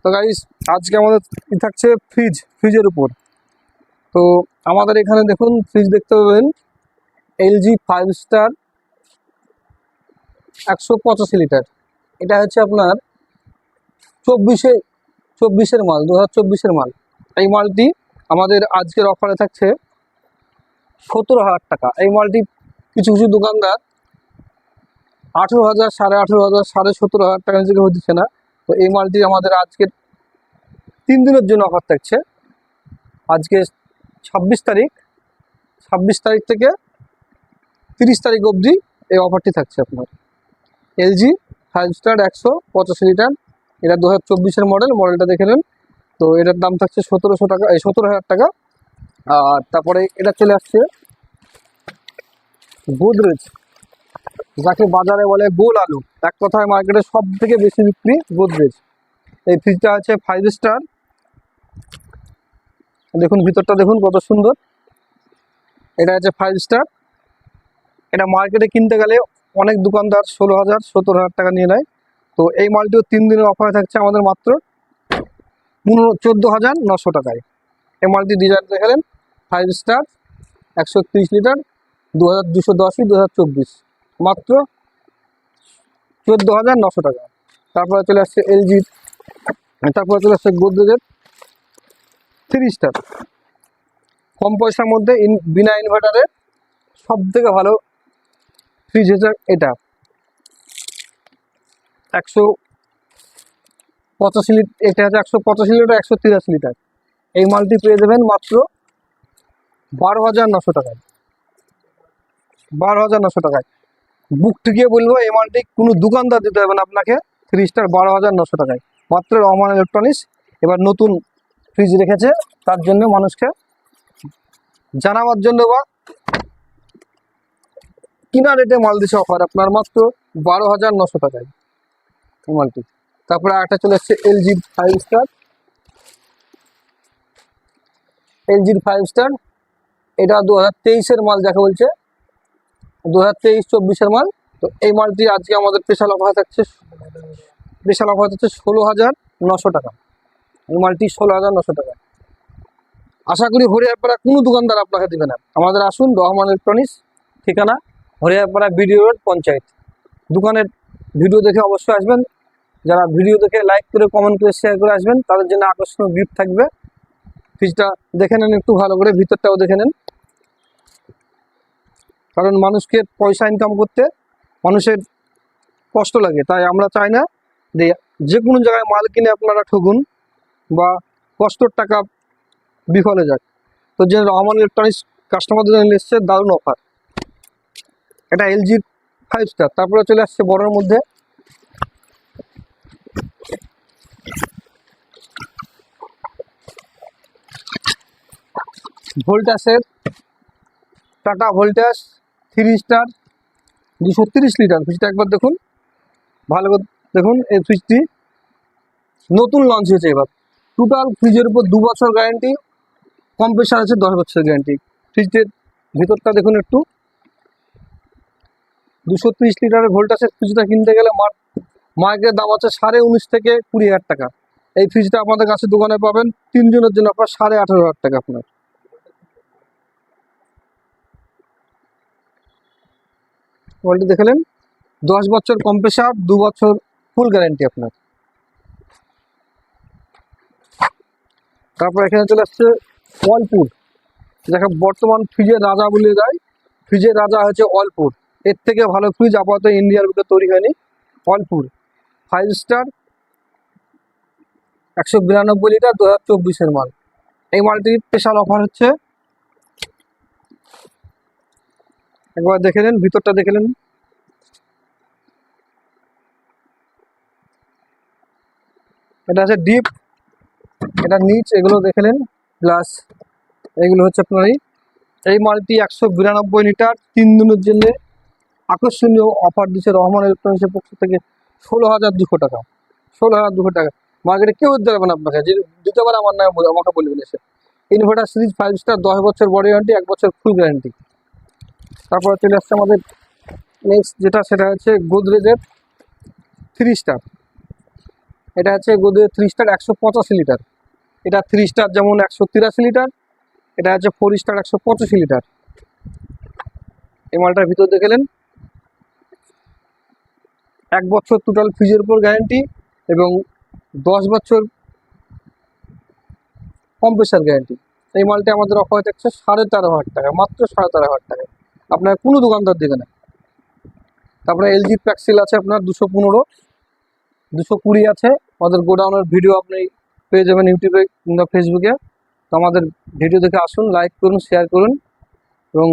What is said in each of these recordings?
তো গাইস আজকে আমাদের থাকছে ফ্রিজের উপর। তো আমাদের এখানে দেখুন ফ্রিজ দেখতে পাবেন এলজি 5 স্টার 185 লিটার। এটা হচ্ছে আপনার চব্বিশের মাল, 2024-এর মাল। এই মালটি আমাদের আজকের অফারে থাকছে 17,000 টাকা। এই মালটি কিছু কিছু দোকানদার 18,000, 18,500, 17,500 টাকা নিচে হয়ে দিচ্ছে না। তো এই মালটি আমাদের আজকের 3 দিনের জন্য অফার থাকছে। আজকে 26 তারিখ, 26 তারিখ থেকে 30 তারিখ অবধি এই অফারটি থাকছে আপনার। এলজি 5 স্টার 185 লিটার, এটা 2024-এর মডেলটা দেখে নেন। তো এটার দাম থাকছে 1700 টাকা, 17,000 টাকা। আর তারপরে এটা চলে আসছে গোদরেজ, যাকে বাজারে বলে গোল আলু। এক কথায় মার্কেটে সব থেকে বেশি বিক্রি গোদরেজ। এই ফ্রিজটা আছে 5 স্টার। দেখুন ভিতরটা দেখুন কত সুন্দর। এটা আছে 5 স্টার। এটা মার্কেটে কিনতে গেলে অনেক দোকানদার 16,000, 17,000 টাকা নিয়ে নেয়। তো এই মালটিও 3 দিনের অফারে থাকছে আমাদের মাত্র 14,900 টাকায়। এই মালটি ডিজাইন দেখালেন 5 স্টার 130 লিটার, 2210, 2024, মাত্র 14,900 টাকা। তারপরে চলে আসছে এলজির, তারপরে চলে আসছে গোদরেজের 3 স্টার। কম পয়সার মধ্যে বিনা ইনভার্টারের সব থেকে ভালো ফ্রিজ হচ্ছে এটা 185 লিটার। এটা হচ্ছে 185 লিটার, 183 লিটার। এই মালটি পেয়ে যাবেন মাত্র 12,900 টাকায়। 12,900 টাকায় বুক টিকিয়ে বলবো এই মালটি কোনো দোকানদার দিতে হবে না আপনাকে। 3 স্টার 12,900 টাকায় মাত্র রহমান ইলেকট্রনিক্স এবার নতুন ফ্রিজ রেখেছে, তার জন্য মানুষকে জানাবার জন্য বা কিনা রেটে মাল দিচ্ছে অফার আপনার মাত্র 12,900 টাকায় এই মালটি। তারপরে একটা চলে এসছে এলজির 5 স্টার। এলজির 5 স্টার এটা 2023-এর মাল, যাকে বলছে 2023-24-এর মাল। তো এই মালটি আজকে আমাদের স্পেশাল অফার থাকছে 16,900 টাকা। এই মালটি 16,900 টাকা। আশা করি হরিয়ারপাড়া কোনো দোকানদার আপনাকে দেবে না। আমাদের আসুন রহমান ইলেকট্রনিক্স, ঠিকানা হরিয়ারপাড়া বিডিও রোড, পঞ্চায়েত। দোকানের ভিডিও দেখে অবশ্যই আসবেন। যারা ভিডিও দেখে লাইক করে, কমেন্ট করে, শেয়ার করে আসবেন তাদের জন্য আকর্ষণীয় গিফট থাকবে। ফ্রিজটা দেখে নেন একটু ভালো করে, ভিতরটাও দেখে নেন। কারণ মানুষকে পয়সা ইনকাম করতে মানুষের কষ্ট লাগে, তাই আমরা চাই না যে কোনো জায়গায় মাল কিনে আপনারা ঠকুন বা কষ্টর টাকা বিফলে যাক। তো যে রহমান ইলেকট্রনিক্স কাস্টমারদের জন্য এসছে দারুণ অফার। এটা এলজির 5 স্টার। তারপরে চলে আসছে বড়োর মধ্যে ভোল্টাসের টাটা ভোল্টাস 3 স্টার 230 লিটার। ফ্রিজটা একবার দেখুন ভালো করে দেখুন। এই ফ্রিজটি নতুন লঞ্চ হয়েছে এবার। টোটাল ফ্রিজের উপর 2 বছর গ্যারান্টি, কম্প্রেসার আছে 10 বছর গ্যারান্টি। ফ্রিজের ভিতরটা দেখুন একটু। 230 লিটারের ভোল্টাসের ফ্রিজটা কিনতে গেলে মার্কেটের দাম আছে 19,500 থেকে 20,000 টাকা। এই ফ্রিজটা আমাদের কাছে দোকানে পাবেন 3 জনের জন্য আপনার 18,500 টাকা আপনার। কোয়ালিটি দেখলেন, 10 বছর কম্প্রেসার, 2 বছর ফুল গ্যারান্টি আপনার। তারপর এখানে চলে আসছে ওয়ালপুল, যাকে বর্তমান ফ্রিজের রাজা বলে যায়। ফ্রিজের রাজা হচ্ছে ওয়ালপুল। এর থেকে ভালো ফ্রিজ আপাতত ইন্ডিয়ার বুকে তৈরি হয়নি। ওয়ালপুল 5 স্টার 192 লিটার, 2024-এর মাল। এই মালটির স্পেশাল অফার হচ্ছে, একবার দেখে নেন ভিতরটা দেখে নেন। এটা আছে ডিপ, এটা নিচ, এগুলো দেখে নেন। প্লাস এগুলো হচ্ছে আপনার এই মালটি 192 লিটার 3 দিনের জন্য আকর্ষণীয় অফার দিচ্ছে রহমান ইলেকট্রনিক্সের পক্ষ থেকে 16,200 টাকা। 16,200 টাকা মার্কেটে কেউ দিতে পারবে না আপনাকে। যে দিতে পারে আমার নামে আমাকে বলবেন এসে। ইনভার্টার সিরিজ 5 স্টার 10 বছর বডি ওয়ারেন্টি, 1 বছর ফুল গ্যারান্টি। তারপরে চলে আসছে আমাদের নেক্সট যেটা, সেটা হচ্ছে গোদরেজের 3 স্টার। এটা আছে গোদরেজ 3 স্টার 185 লিটার। এটা 3 স্টার যেমন 183 লিটার, এটা আছে 4 স্টার 185 লিটার। এই মালটার ভিতর দেখলেন 1 বছর টোটাল ফ্রিজের উপর গ্যারেন্টি এবং 10 বছর কম্প্রেসার গ্যারেন্টি। এই মালটি আমাদের অফার থাকছে 13,500 টাকা, মাত্র 13,500 টাকায়, আপনার কোনো দোকানদার দেবে না। তারপরে এলজি প্যাক্সেল আছে আপনার 215, 220 আছে। আমাদের গোডাউনের ভিডিও আপনি পেয়ে যাবেন ইউটিউবে কিংবা ফেসবুকে। তো আমাদের ভিডিও দেখে আসুন, লাইক করুন, শেয়ার করুন এবং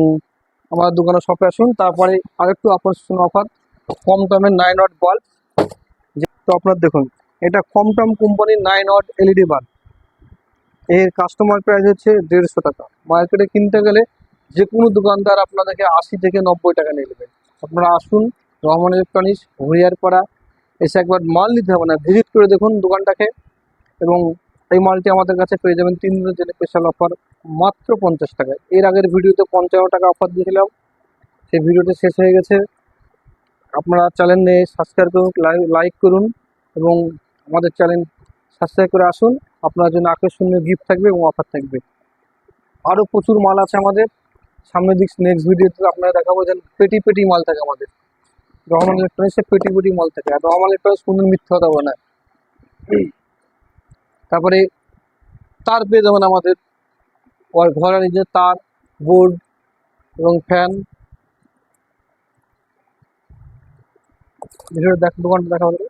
আমার দোকানে শপে আসুন। তারপরে আরেকটু আকর্ষণ অফার, কম দামের 9 ওয়াট বাল্ব। তো আপনার দেখুন, এটা কমটম কোম্পানির 9 ওয়াট এলইডি বাল্ব। এর কাস্টমার প্রাইস হচ্ছে 150 টাকা। মার্কেটে কিনতে গেলে যে কোনো দোকানদার আপনাদেরকে 80 থেকে 90 টাকা নিয়ে নেবে। আপনারা আসুন রহমান ইলেকট্রনিক্স, হরিয়ারপাড়া, এসে একবার মাল নিতে হবে না, ভিজিট করে দেখুন দোকানটাকে। এবং এই মালটি আমাদের কাছে পেয়ে যাবেন 3 দিনের জন্য স্পেশাল অফার মাত্র 50 টাকায়। এর আগের ভিডিওতে 55 টাকা অফার দিয়েছিলাম, সেই ভিডিওটি শেষ হয়ে গেছে। আপনারা চ্যানেলে সাবস্ক্রাইব করুন, লাইক করুন এবং আমাদের চ্যানেল সাবস্ক্রাইব করে আসুন। আপনার জন্য আকর্ষণীয় গিফট থাকবে এবং অফার থাকবে। আরও প্রচুর মাল আছে আমাদের সামনের দিক। নেক্সট ভিডিওতে আপনারা দেখাবো যে পেটি পেটি মাল থাকে আমাদের রহমান ইলেকট্রনিক্সে, পেটি পেটি মাল থাকে। আর রহমান ইলেকট্রনিক্স কোনো মিথ্যা কথা বলে না। তারপরে তার পেয়ে যাবেন আমাদের ঘরের নিজের তার, বোর্ড এবং ফ্যান। ভিডিওটা দোকানটা দেখা হবে।